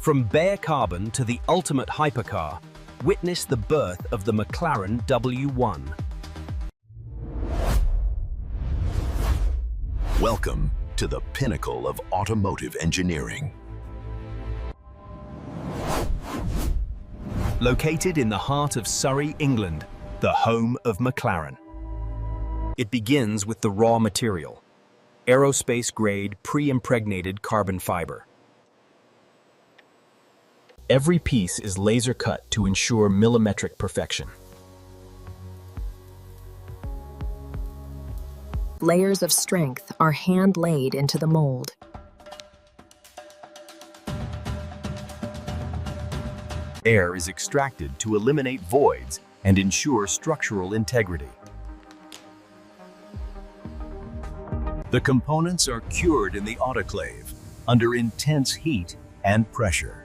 From bare carbon to the ultimate hypercar, witness the birth of the McLaren W1. Welcome to the pinnacle of automotive engineering. Located in the heart of Surrey, England, the home of McLaren. It begins with the raw material, aerospace-grade pre-impregnated carbon fiber. Every piece is laser-cut to ensure millimetric perfection. Layers of strength are hand-laid into the mold. Air is extracted to eliminate voids and ensure structural integrity. The components are cured in the autoclave under intense heat and pressure,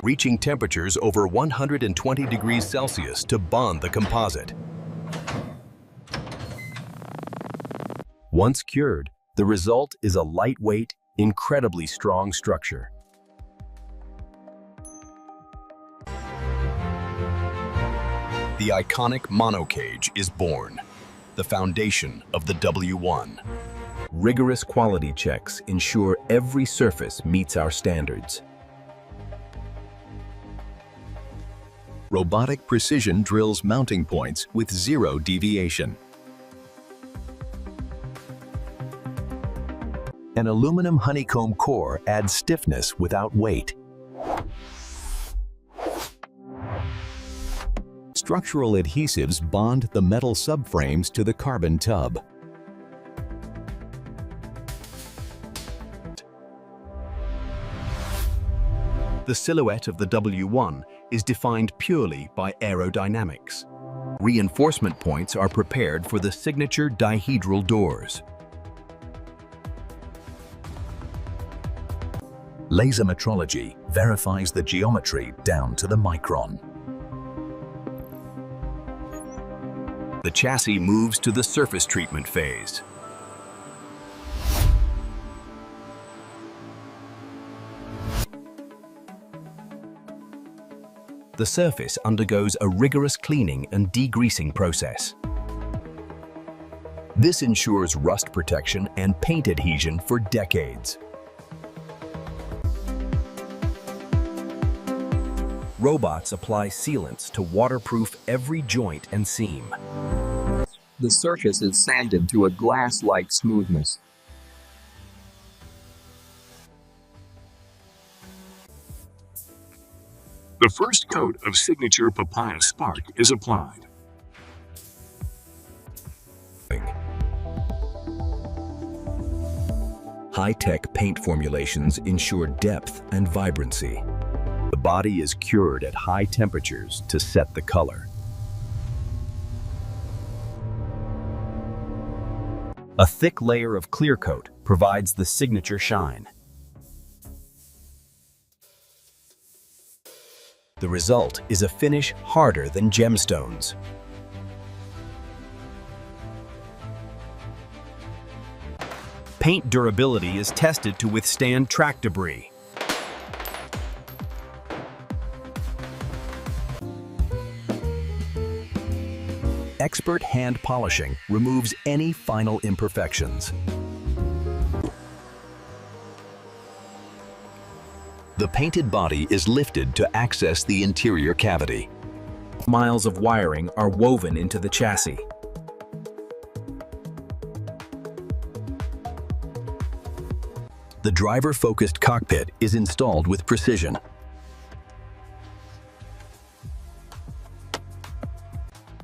reaching temperatures over 120 degrees Celsius to bond the composite. Once cured, the result is a lightweight, incredibly strong structure. The iconic MonoCage is born, the foundation of the W1. Rigorous quality checks ensure every surface meets our standards. Robotic precision drills mounting points with zero deviation. An aluminum honeycomb core adds stiffness without weight. Structural adhesives bond the metal subframes to the carbon tub. The silhouette of the W1 is defined purely by aerodynamics. Reinforcement points are prepared for the signature dihedral doors. Laser metrology verifies the geometry down to the micron. The chassis moves to the surface treatment phase. The surface undergoes a rigorous cleaning and degreasing process. This ensures rust protection and paint adhesion for decades. Robots apply sealants to waterproof every joint and seam. The surface is sanded to a glass-like smoothness. The first coat of signature papaya spark is applied. High-tech paint formulations ensure depth and vibrancy. The body is cured at high temperatures to set the color. A thick layer of clear coat provides the signature shine. The result is a finish harder than gemstones. Paint durability is tested to withstand track debris. Expert hand polishing removes any final imperfections. The painted body is lifted to access the interior cavity. Miles of wiring are woven into the chassis. The driver-focused cockpit is installed with precision.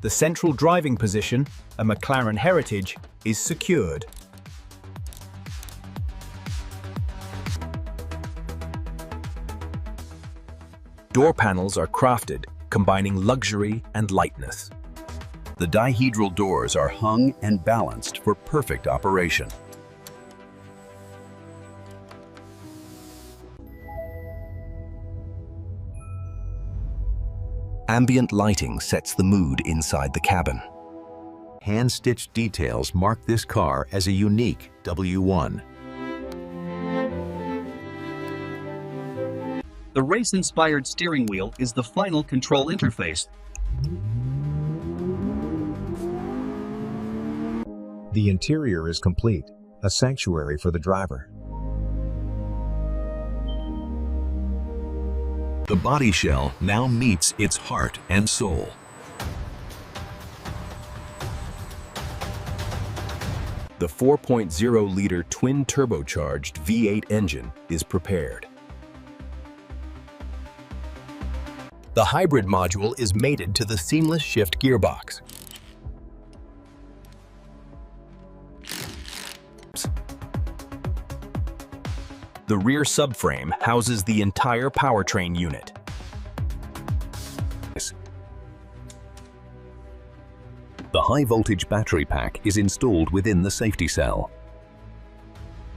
The central driving position, a McLaren heritage, is secured. Door panels are crafted, combining luxury and lightness. The dihedral doors are hung and balanced for perfect operation. Ambient lighting sets the mood inside the cabin. Hand-stitched details mark this car as a unique W1. The race-inspired steering wheel is the final control interface. The interior is complete, a sanctuary for the driver. The body shell now meets its heart and soul. The 4.0-liter twin-turbocharged V8 engine is prepared. The hybrid module is mated to the seamless shift gearbox. The rear subframe houses the entire powertrain unit. The high-voltage battery pack is installed within the safety cell.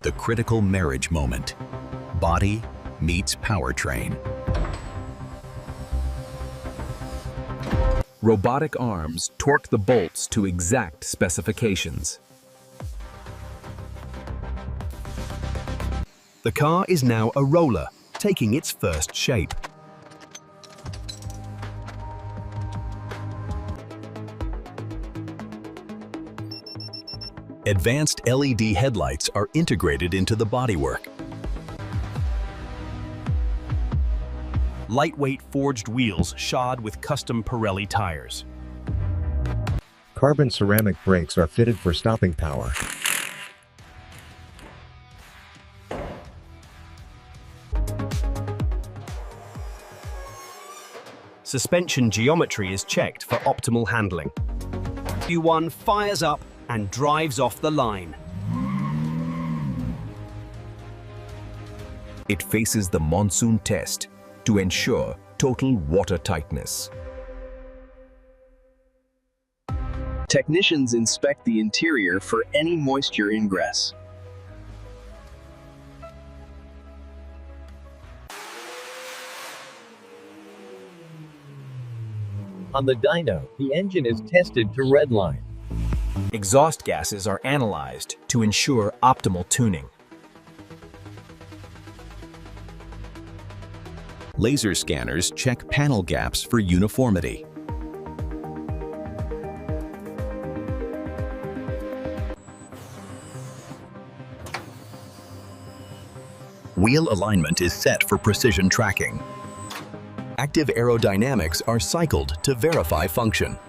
The critical marriage moment. Body meets powertrain. Robotic arms torque the bolts to exact specifications. The car is now a roller, taking its first shape. Advanced LED headlights are integrated into the bodywork. Lightweight forged wheels shod with custom Pirelli tires. Carbon ceramic brakes are fitted for stopping power. Suspension geometry is checked for optimal handling. W1 fires up and drives off the line. It faces the monsoon test to ensure total water tightness. Technicians inspect the interior for any moisture ingress. On the dyno, the engine is tested to redline. Exhaust gases are analyzed to ensure optimal tuning. Laser scanners check panel gaps for uniformity. Wheel alignment is set for precision tracking. Active aerodynamics are cycled to verify function.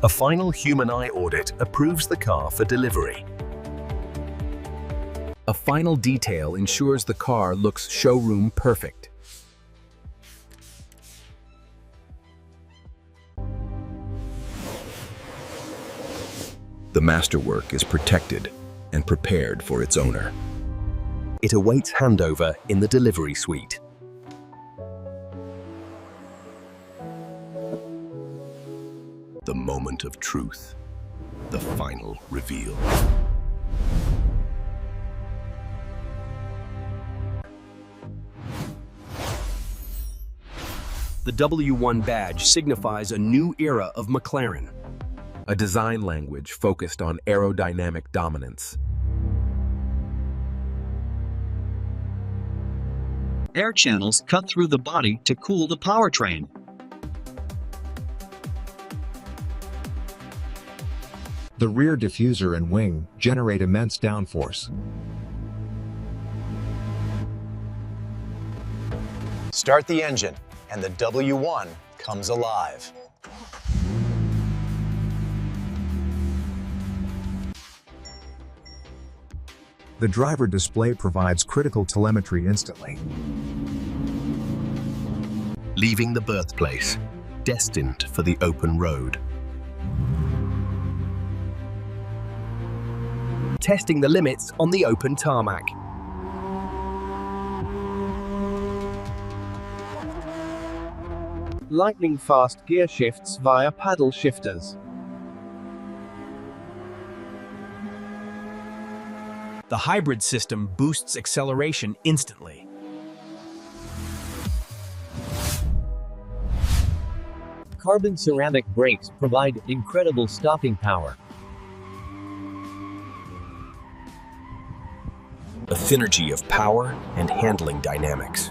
A final human eye audit approves the car for delivery. A final detail ensures the car looks showroom perfect. The masterwork is protected and prepared for its owner. It awaits handover in the delivery suite. The moment of truth, the final reveal. The W1 badge signifies a new era of McLaren, a design language focused on aerodynamic dominance. Air channels cut through the body to cool the powertrain. The rear diffuser and wing generate immense downforce. Start the engine, and the W1 comes alive. The driver display provides critical telemetry instantly. Leaving the birthplace, destined for the open road. Testing the limits on the open tarmac. Lightning-fast gear shifts via paddle shifters. The hybrid system boosts acceleration instantly. Carbon ceramic brakes provide incredible stopping power. a synergy of power and handling dynamics.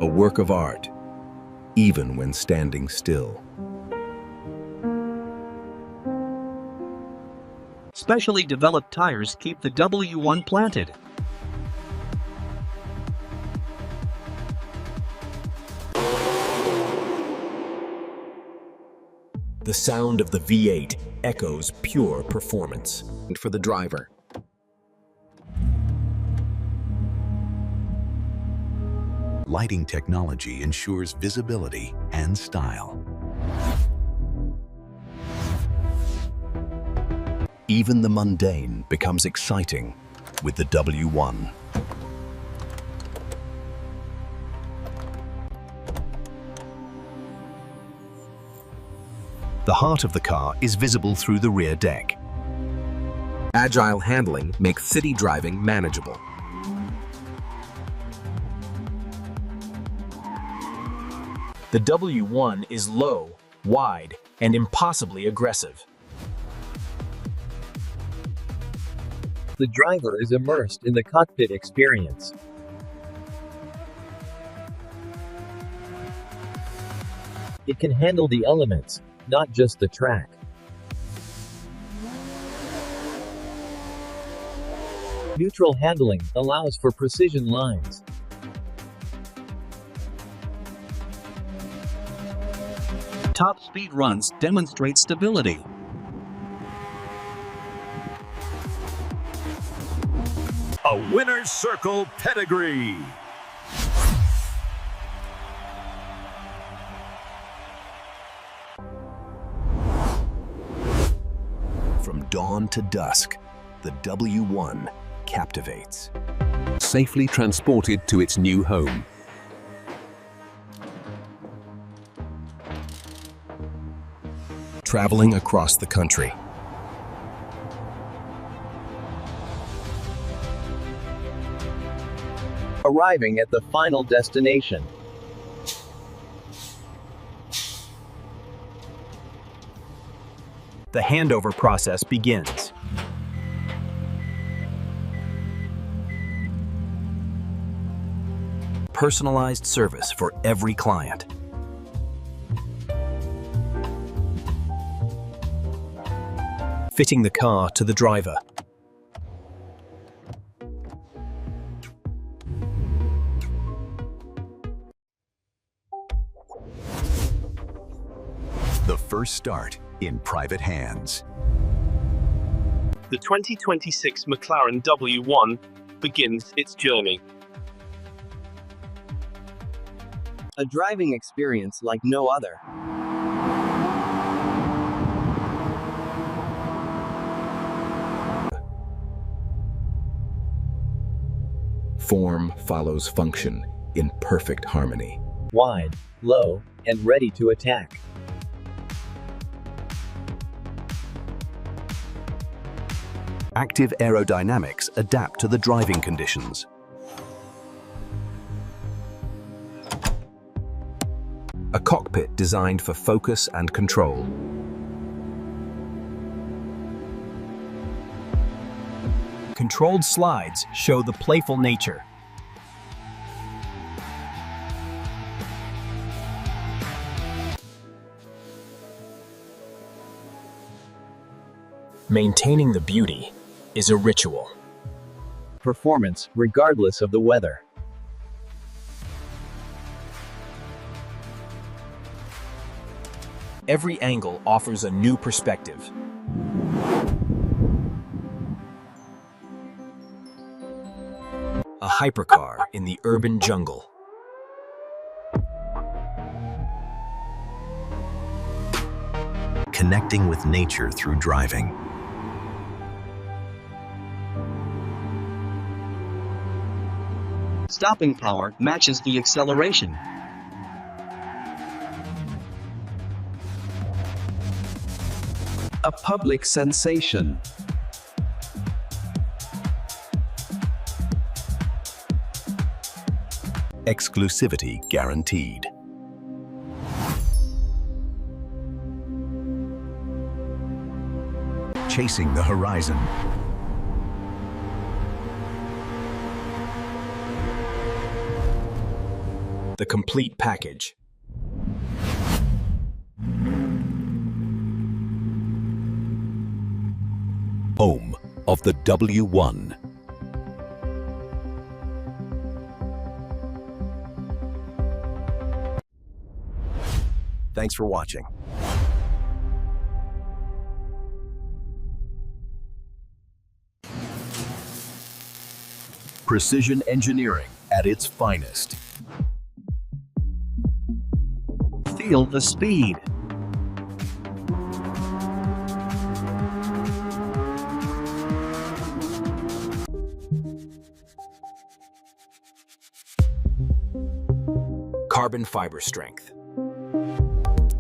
A work of art, even when standing still. Specially developed tires keep the W1 planted. The sound of the V8 echoes pure performance. And for the driver, Lighting technology ensures visibility and style. even the mundane becomes exciting with the W1. The heart of the car is visible through the rear deck. Agile handling makes city driving manageable. The W1 is low, wide, and impossibly aggressive. The driver is immersed in the cockpit experience. It can handle the elements, not just the track. Neutral handling allows for precision lines. Top speed runs demonstrate stability. A winner's circle pedigree. From dawn to dusk, the W1 captivates. Safely transported to its new home. Traveling across the country. Arriving at the final destination. The handover process begins. Personalized service for every client. Fitting the car to the driver. The first start in private hands. The 2026 McLaren W1 begins its journey. A driving experience like no other. Form follows function in perfect harmony. Wide, low, and ready to attack. Active aerodynamics adapt to the driving conditions. A cockpit designed for focus and control. Controlled slides show the playful nature. Maintaining the beauty is a ritual. Performance, regardless of the weather. Every angle offers a new perspective. A hypercar in the urban jungle. Connecting with nature through driving. Stopping power matches the acceleration. A public sensation. Exclusivity guaranteed. chasing the horizon. The complete package. Home of the W1. Thanks for watching. Precision engineering at its finest. Feel the speed. Carbon fiber strength.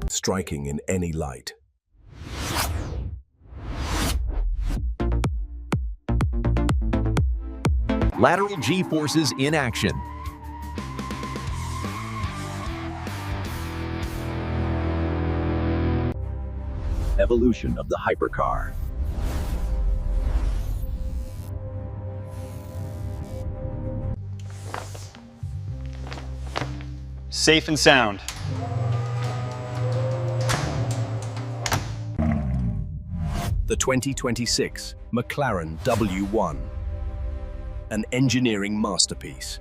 Striking in any light. Lateral G-forces in action. Evolution of the Hypercar. Safe and sound. The 2026 McLaren W1. An engineering masterpiece.